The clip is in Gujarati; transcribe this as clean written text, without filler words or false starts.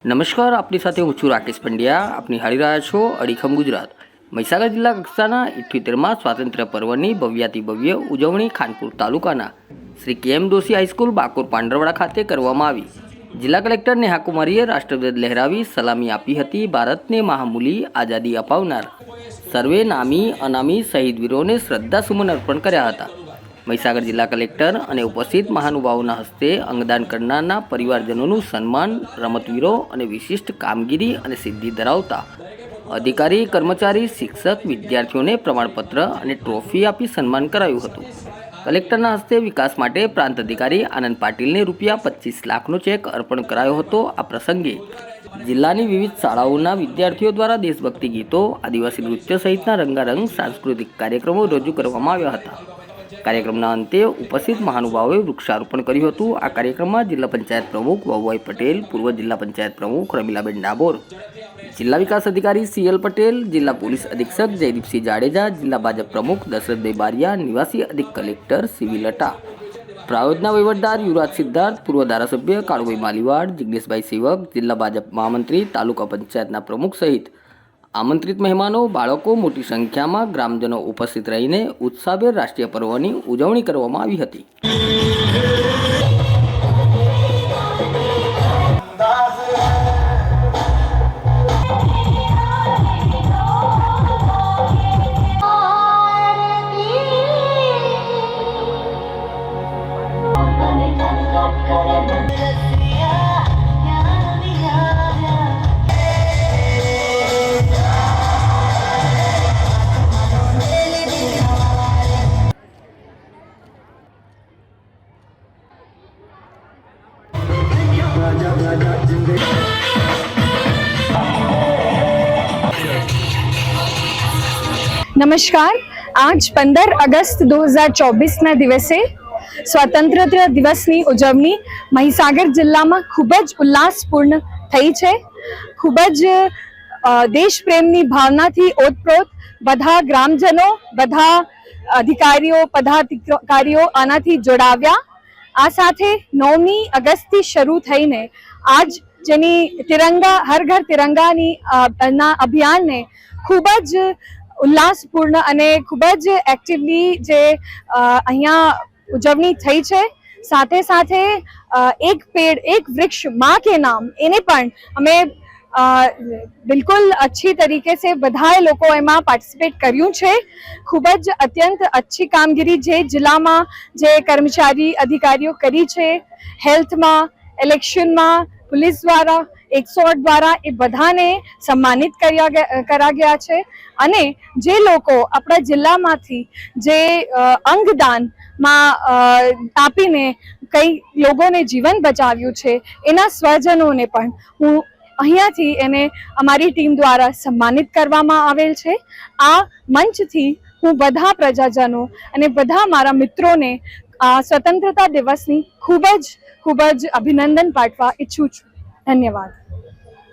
નમસ્કાર, આપની સાથે હું છું રાકેશ પંડ્યા. આપની હારી રહ્યા છો અડીખમ ગુજરાત. મહીસાગર જિલ્લા કક્ષાના 78માં સ્વાતંત્ર્ય પર્વની ભવ્યાતિ ભવ્ય ઉજવણી ખાનપુર તાલુકાના શ્રી કે.એમ. દોશી હાઈસ્કૂલ બાકોર પાંડરવાડા ખાતે કરવામાં આવી. જિલ્લા કલેક્ટર નેહા કુમારીએ રાષ્ટ્રધ્વજ લહેરાવી સલામી આપી હતી. ભારતને મહામૂલી આઝાદી અપાવનાર સર્વે નામી અનામી શહીદ વીરોને શ્રદ્ધાસુમન અર્પણ કર્યા હતા. મહીસાગર જિલ્લા કલેક્ટર અને ઉપસ્થિત મહાનુભાવોના હસ્તે અંગદાન કરનારના પરિવારજનોનું સન્માન, રમતવીરો અને વિશિષ્ટ કામગીરી અને સિદ્ધિ ધરાવતા અધિકારી, કર્મચારી, શિક્ષક, વિદ્યાર્થીઓને પ્રમાણપત્ર અને ટ્રોફી આપી સન્માન કરાયું હતું. કલેક્ટરના હસ્તે વિકાસ માટે પ્રાંત અધિકારી આનંદ પાટીલને ₹25 લાખનો ચેક અર્પણ કરાયો હતો. આ પ્રસંગે જિલ્લાની વિવિધ શાળાઓના વિદ્યાર્થીઓ દ્વારા દેશભક્તિ ગીતો, આદિવાસી નૃત્ય સહિતના રંગારંગ સાંસ્કૃતિક કાર્યક્રમો રજૂ કરવામાં આવ્યા હતા. કાર્યક્રમના અંતે ઉપસ્થિત મહાનુભાવોએ વૃક્ષારોપણ કર્યું હતું. આ કાર્યક્રમમાં જિલ્લા પંચાયત પ્રમુખ વાવુભાઈ પટેલ, પૂર્વ જિલ્લા પંચાયત પ્રમુખ રમીલાબેન ડાબોર, જિલ્લા વિકાસ અધિકારી CL પટેલ, જિલ્લા પોલીસ અધિક્ષક જયદીપસિંહ જાડેજા, જિલ્લા ભાજપ પ્રમુખ દશરથભાઈ બારિયા, નિવાસી અધિક કલેક્ટર CV લટા, પ્રાયોજના વહીવટદાર યુવરાજ સિદ્ધાર્થ, પૂર્વ ધારાસભ્ય કાળુભાઈ માલીવાડ, જિગ્નેશભાઈ સેવક, જિલ્લા ભાજપ મહામંત્રી, તાલુકા પંચાયતના પ્રમુખ સહિત આમંત્રિત મહેમાનો, બાળકો, મોટી સંખ્યામાં ગ્રામજનો ઉપસ્થિત રહીને ઉત્સાહભેર રાષ્ટ્રીય પર્વની ઉજવણી કરવામાં આવી હતી. नमस्कार. आज 15 अगस्त 2024ના દિવસે સ્વતંત્રતા દિવસની ઉજવણી મહીસાગર જિલ્લામાં ખૂબ જ ઉલ્લાસપૂર્ણ થઈ છે. ખૂબ જ દેશ પ્રેમની ભાવનાથી ઓતપ્રોત બધા ગ્રામજનો, બધા અધિકારીઓ, પદાધિકારીઓ આનાથી જોડાવ્યા. આ સાથે 9મી ઓગસ્ટથી શરૂ થઈને આજ જેની તિરંગા હર ઘર તિરંગાની અભિયાનને ખૂબ જ ઉલ્લાસપૂર્ણ અને ખૂબ જ એક્ટિવલી જે અહીંયા ઉજવણી થઈ છે. સાથે સાથે એક પેડ એક વૃક્ષ માં કે નામ એને પણ અમે બિલકુલ અચ્છી તરીકે સે બધાએ લોકો એમાં પાર્ટિસિપેટ કર્યું છે. ખૂબ જ અત્યંત અચ્છી કામગીરી જે જિલ્લામાં જે કર્મચારી અધિકારીઓ કરી છે, હેલ્થમાં, ઇલેક્શનમાં, પોલીસ દ્વારા, 108 દ્વારા, એ બધાને સન્માનિત કરા ગયા છે. અને જે લોકો આપણા જિલ્લામાંથી જે અંગદાનમાં આપીને કઈ લોકોને જીવન બચાવ્યું છે એના સ્વજનોને પણ હું અહીંયાથી એને અમારી ટીમ દ્વારા સન્માનિત કરવામાં આવેલ છે. આ મંચથી હું બધા પ્રજાજનો અને બધા મારા મિત્રોને આ સ્વતંત્રતા દિવસની ખૂબ જ અભિનંદન પાઠવા ઈચ્છું છું. ધન્યવાદ.